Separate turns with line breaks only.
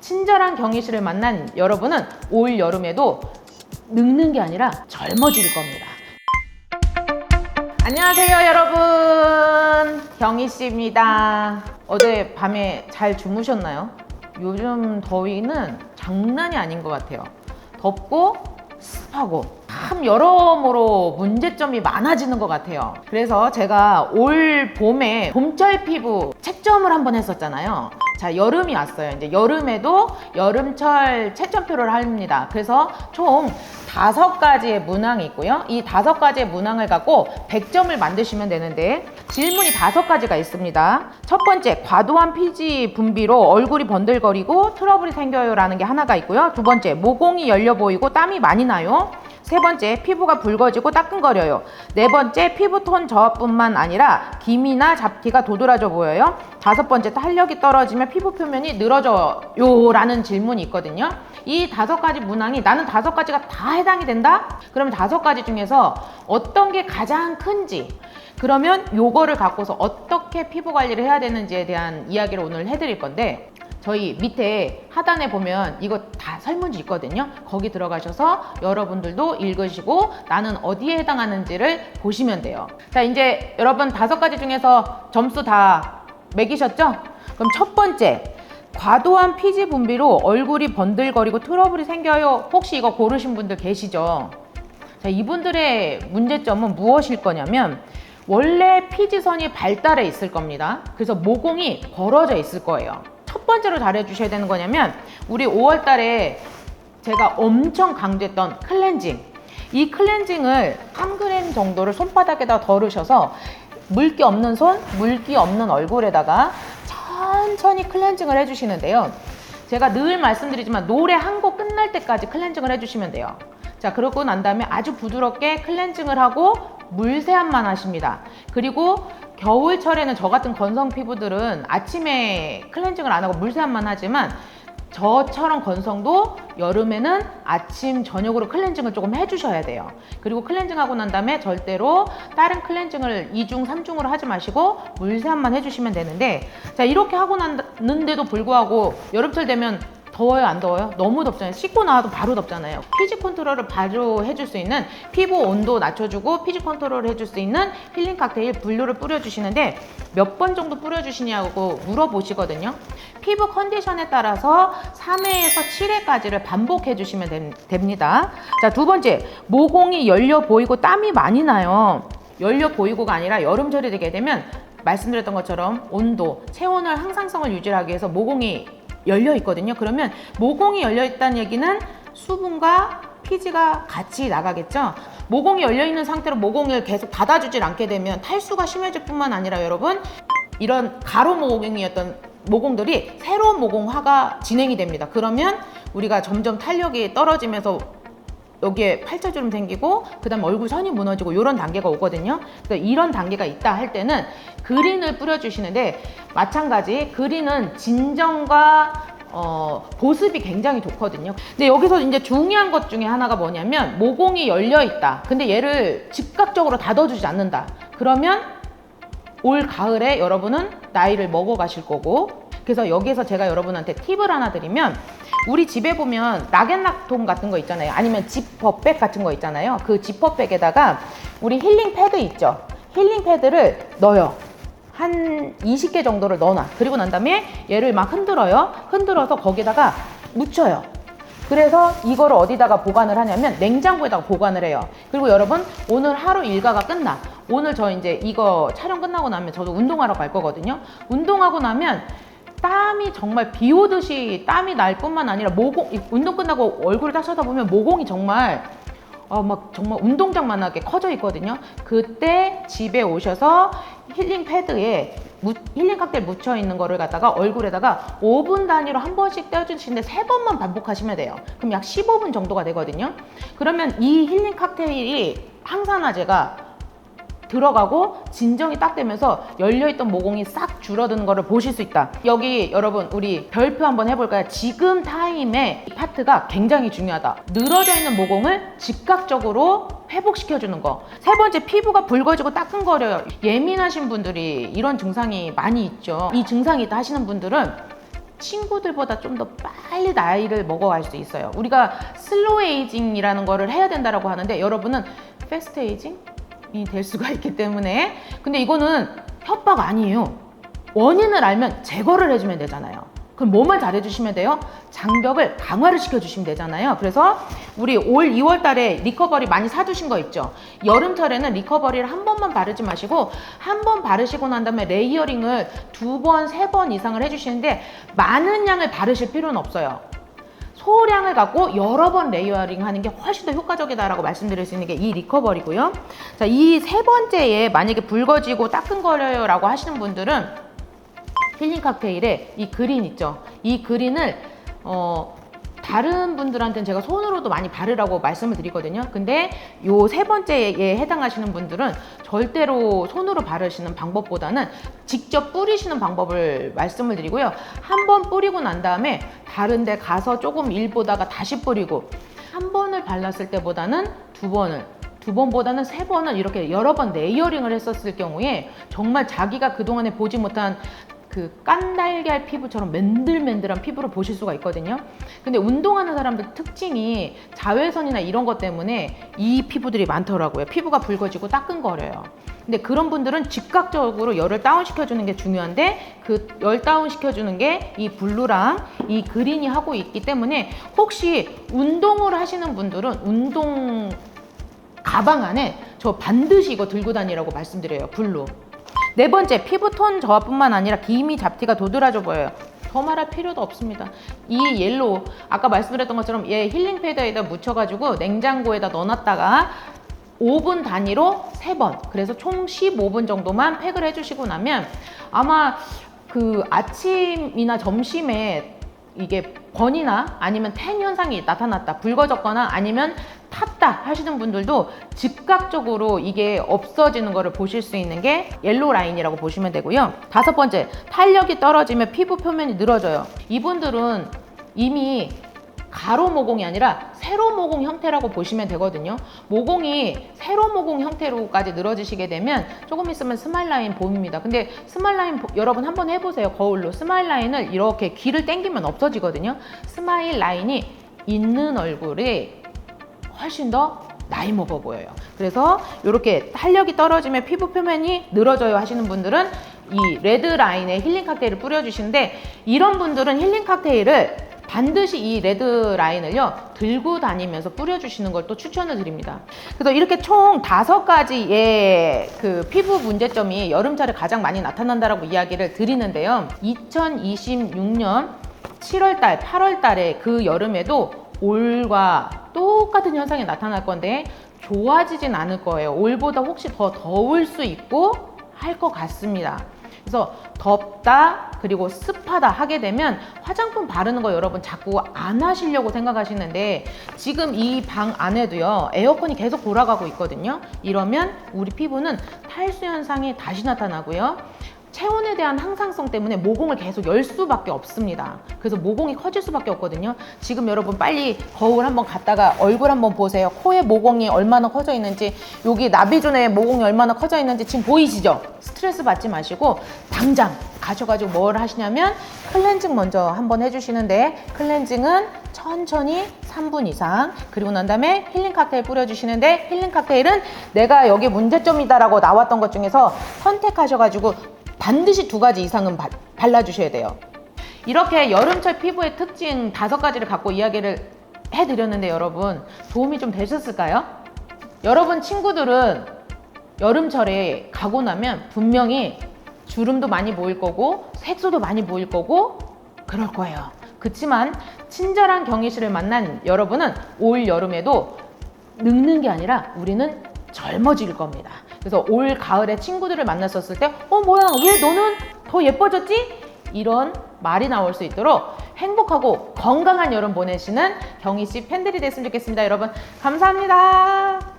친절한 경희 씨를 만난 여러분은 올 여름에도 늙는 게 아니라 젊어질 겁니다. 안녕하세요 여러분, 경희 씨입니다. 어제 밤에 잘 주무셨나요? 요즘 더위는 장난이 아닌 것 같아요. 덥고 습하고 참 여러모로 문제점이 많아지는 것 같아요. 그래서 제가 올 봄에 봄철 피부 채점을 한번 했었잖아요. 자, 여름이 왔어요. 이제 여름에도 여름철 채점표를 합니다. 그래서 총 5가지의 문항이 있고요. 이 5가지의 문항을 갖고 100점을 만드시면 되는데 질문이 5가지가 있습니다. 첫 번째, 과도한 피지 분비로 얼굴이 번들거리고 트러블이 생겨요 라는 게 하나가 있고요. 두 번째, 모공이 열려 보이고 땀이 많이 나요. 세 번째, 피부가 붉어지고 따끔거려요. 네 번째, 피부톤 저하뿐만 아니라 기미나 잡티가 도드라져 보여요. 다섯 번째, 탄력이 떨어지면 피부 표면이 늘어져요 라는 질문이 있거든요. 이 5가지 문항이 나는 5가지가 다 해당이 된다? 그러면 5가지 중에서 어떤 게 가장 큰지, 그러면 요거를 갖고서 어떻게 피부 관리를 해야 되는지에 대한 이야기를 오늘 해드릴 건데, 저희 밑에 하단에 보면 이거 다 설문지 있거든요. 거기 들어가셔서 여러분들도 읽으시고 나는 어디에 해당하는지를 보시면 돼요. 자, 이제 여러분 5가지 중에서 점수 다 매기셨죠? 그럼 첫 번째, 과도한 피지 분비로 얼굴이 번들거리고 트러블이 생겨요. 혹시 이거 고르신 분들 계시죠? 자, 이분들의 문제점은 무엇일 거냐면 원래 피지선이 발달해 있을 겁니다. 그래서 모공이 벌어져 있을 거예요. 첫 번째로 잘해주셔야 되는 거냐면 우리 5월 달에 제가 엄청 강조했던 클렌징, 이 클렌징을 3g 정도를 손바닥에다 덜으셔서 물기 없는 손, 물기 없는 얼굴에다가 천천히 클렌징을 해주시는데요. 제가 늘 말씀드리지만 노래 한 곡 끝날 때까지 클렌징을 해주시면 돼요. 자, 그러고 난 다음에 아주 부드럽게 클렌징을 하고 물세안만 하십니다. 그리고 겨울철에는 저 같은 건성 피부들은 아침에 클렌징을 안 하고 물세안만 하지만 저처럼 건성도 여름에는 아침, 저녁으로 클렌징을 조금 해주셔야 돼요. 그리고 클렌징하고 난 다음에 절대로 다른 클렌징을 2중, 3중으로 하지 마시고 물세안만 해주시면 되는데, 자, 이렇게 하고 났는데도 불구하고 여름철 되면 더워요, 안 더워요? 너무 덥잖아요. 씻고 나와도 바로 덥잖아요. 피지 컨트롤을 바로 해줄 수 있는, 피부 온도 낮춰주고 피지 컨트롤을 해줄 수 있는 힐링 칵테일 분료를 뿌려주시는데 몇 번 정도 뿌려주시냐고 물어보시거든요. 피부 컨디션에 따라서 3회에서 7회까지를 반복해 주시면 됩니다. 자, 두 번째, 모공이 열려 보이고 땀이 많이 나요. 열려 보이고가 아니라 여름철이 되게 되면 말씀드렸던 것처럼 온도, 체온을 항상성을 유지하기 위해서 모공이 열려 있거든요. 그러면 모공이 열려 있다는 얘기는 수분과 피지가 같이 나가겠죠. 모공이 열려 있는 상태로 모공을 계속 닫아주질 않게 되면 탈수가 심해질 뿐만 아니라 여러분, 이런 가로 모공이었던 모공들이 새로운 모공화가 진행이 됩니다. 그러면 우리가 점점 탄력이 떨어지면서 여기에 팔자주름 생기고 그 다음 얼굴 선이 무너지고 이런 단계가 오거든요. 그래서 이런 단계가 있다 할 때는 그린을 뿌려주시는데, 마찬가지 그린은 진정과 보습이 굉장히 좋거든요. 근데 여기서 이제 중요한 것 중에 하나가 뭐냐면 모공이 열려 있다. 근데 얘를 즉각적으로 닫아주지 않는다. 그러면 올 가을에 여러분은 나이를 먹어 가실 거고, 그래서 여기에서 제가 여러분한테 팁을 하나 드리면, 우리 집에 보면 락앤락통 같은 거 있잖아요. 아니면 지퍼백 같은 거 있잖아요. 그 지퍼백에다가 우리 힐링 패드 있죠. 힐링 패드를 넣어요. 한 20개 정도를 넣어놔. 그리고 난 다음에 얘를 막 흔들어요. 흔들어서 거기다가 묻혀요. 그래서 이거를 어디다가 보관을 하냐면 냉장고에다가 보관을 해요. 그리고 여러분, 오늘 하루 일과가 끝나. 오늘 저 이제 이거 촬영 끝나고 나면 저도 운동하러 갈 거거든요. 운동하고 나면 땀이 정말 비 오듯이 땀이 날 뿐만 아니라 모공, 운동 끝나고 얼굴을 딱 쳐다보면 모공이 정말 막 정말 운동장만하게 커져 있거든요. 그때 집에 오셔서 힐링 패드에 힐링 칵테일 묻혀 있는 거를 갖다가 얼굴에다가 5분 단위로 한 번씩 떼어주시는데 3번만 반복하시면 돼요. 그럼 약 15분 정도가 되거든요. 그러면 이 힐링 칵테일이 항산화제가 들어가고 진정이 딱 되면서 열려있던 모공이 싹 줄어드는 거를 보실 수 있다. 여기 여러분, 우리 별표 한번 해볼까요? 지금 타임에 이 파트가 굉장히 중요하다. 늘어져 있는 모공을 즉각적으로 회복시켜주는 거. 세 번째, 피부가 붉어지고 따끔거려요. 예민하신 분들이 이런 증상이 많이 있죠. 이 증상이 있다 하시는 분들은 친구들보다 좀 더 빨리 나이를 먹어갈 수 있어요. 우리가 슬로우 에이징이라는 거를 해야 된다고 하는데 여러분은 패스트 에이징이 될 수가 있기 때문에, 근데 이거는 협박 아니에요. 원인을 알면 제거를 해주면 되잖아요. 그럼 뭐만 잘해주시면 돼요? 장벽을 강화를 시켜주시면 되잖아요. 그래서 우리 올 2월 달에 리커버리 많이 사두신 거 있죠? 여름철에는 리커버리를 한 번만 바르지 마시고 한 번 바르시고 난 다음에 레이어링을 2번, 3번 이상을 해주시는데 많은 양을 바르실 필요는 없어요. 소량을 갖고 여러 번 레이어링 하는 게 훨씬 더 효과적이다라고 말씀드릴 수 있는 게 이 리커버리고요. 자, 이 세 번째에 만약에 붉어지고 따끔거려요 라고 하시는 분들은 힐링 칵테일에 이 그린 있죠? 이 그린을 다른 분들한테는 제가 손으로도 많이 바르라고 말씀을 드리거든요. 근데 요 세 번째에 해당하시는 분들은 절대로 손으로 바르시는 방법보다는 직접 뿌리시는 방법을 말씀을 드리고요. 한 번 뿌리고 난 다음에 다른 데 가서 조금 일 보다가 다시 뿌리고, 한 번을 발랐을 때보다는 두 번보다는 3번을 이렇게 여러 번 레이어링을 했었을 경우에 정말 자기가 그동안에 보지 못한 그 깐달걀 피부처럼 맨들맨들한 피부를 보실 수가 있거든요. 근데 운동하는 사람들 특징이 자외선이나 이런 것 때문에 이 피부들이 많더라고요. 피부가 붉어지고 따끔거려요. 근데 그런 분들은 즉각적으로 열을 다운시켜주는 게 중요한데, 그 열 다운시켜주는 게 이 블루랑 이 그린이 하고 있기 때문에 혹시 운동을 하시는 분들은 운동 가방 안에 저 반드시 이거 들고 다니라고 말씀드려요. 블루. 네 번째, 피부톤 저하뿐만 아니라 기미 잡티가 도드라져 보여요. 더 말할 필요도 없습니다. 이 옐로우, 아까 말씀드렸던 것처럼 얘 힐링 패드에다 묻혀가지고 냉장고에다 넣어놨다가 5분 단위로 3번, 그래서 총 15분 정도만 팩을 해주시고 나면 아마 그 아침이나 점심에 이게 번이나 아니면 텐 현상이 나타났다, 붉어졌거나 아니면 탔다 하시는 분들도 즉각적으로 이게 없어지는 거를 보실 수 있는 게 옐로우 라인이라고 보시면 되고요. 5번째, 탄력이 떨어지면 피부 표면이 늘어져요. 이분들은 이미 가로 모공이 아니라 세로 모공 형태라고 보시면 되거든요. 모공이 세로 모공 형태로까지 늘어지시게 되면 조금 있으면 스마일 라인 보입니다. 근데 스마일 라인 여러분 한번 해보세요. 거울로 스마일 라인을 이렇게 귀를 당기면 없어지거든요. 스마일 라인이 있는 얼굴이 훨씬 더 나이 먹어 보여요. 그래서 이렇게 탄력이 떨어지면 피부 표면이 늘어져요 하시는 분들은 이 레드 라인에 힐링 칵테일을 뿌려주시는데, 이런 분들은 힐링 칵테일을 반드시 이 레드 라인을요 들고 다니면서 뿌려주시는 걸 또 추천을 드립니다. 그래서 이렇게 총 5가지의 그 피부 문제점이 여름철에 가장 많이 나타난다라고 이야기를 드리는데요. 2026년 7월달, 8월달에 그 여름에도 올과 똑같은 현상이 나타날 건데 좋아지진 않을 거예요. 올보다 혹시 더 더울 수 있고 할 것 같습니다. 그래서 덥다 그리고 습하다 하게 되면 화장품 바르는 거 여러분 자꾸 안 하시려고 생각하시는데, 지금 이 방 안에도요 에어컨이 계속 돌아가고 있거든요. 이러면 우리 피부는 탈수 현상이 다시 나타나고요, 체온에 대한 항상성 때문에 모공을 계속 열 수밖에 없습니다. 그래서 모공이 커질 수밖에 없거든요. 지금 여러분 빨리 거울 한번 갔다가 얼굴 한번 보세요. 코에 모공이 얼마나 커져 있는지, 여기 나비존에 모공이 얼마나 커져 있는지 지금 보이시죠? 스트레스 받지 마시고 당장 가셔가지고 뭘 하시냐면 클렌징 먼저 한번 해주시는데, 클렌징은 천천히 3분 이상, 그리고 난 다음에 힐링 칵테일 뿌려주시는데, 힐링 칵테일은 내가 여기 문제점이다라고 나왔던 것 중에서 선택하셔가지고 반드시 2가지 이상은 발라주셔야 돼요. 이렇게 여름철 피부의 특징 5가지를 갖고 이야기를 해드렸는데 여러분 도움이 좀 되셨을까요? 여러분 친구들은 여름철에 가고 나면 분명히 주름도 많이 보일 거고 색소도 많이 보일 거고 그럴 거예요. 그렇지만 친절한 경희 씨를 만난 여러분은 올 여름에도 늙는 게 아니라 우리는 젊어질 겁니다. 그래서 올 가을에 친구들을 만났었을 때 뭐야 왜 너는 더 예뻐졌지? 이런 말이 나올 수 있도록 행복하고 건강한 여름 보내시는 경희 씨 팬들이 됐으면 좋겠습니다. 여러분 감사합니다.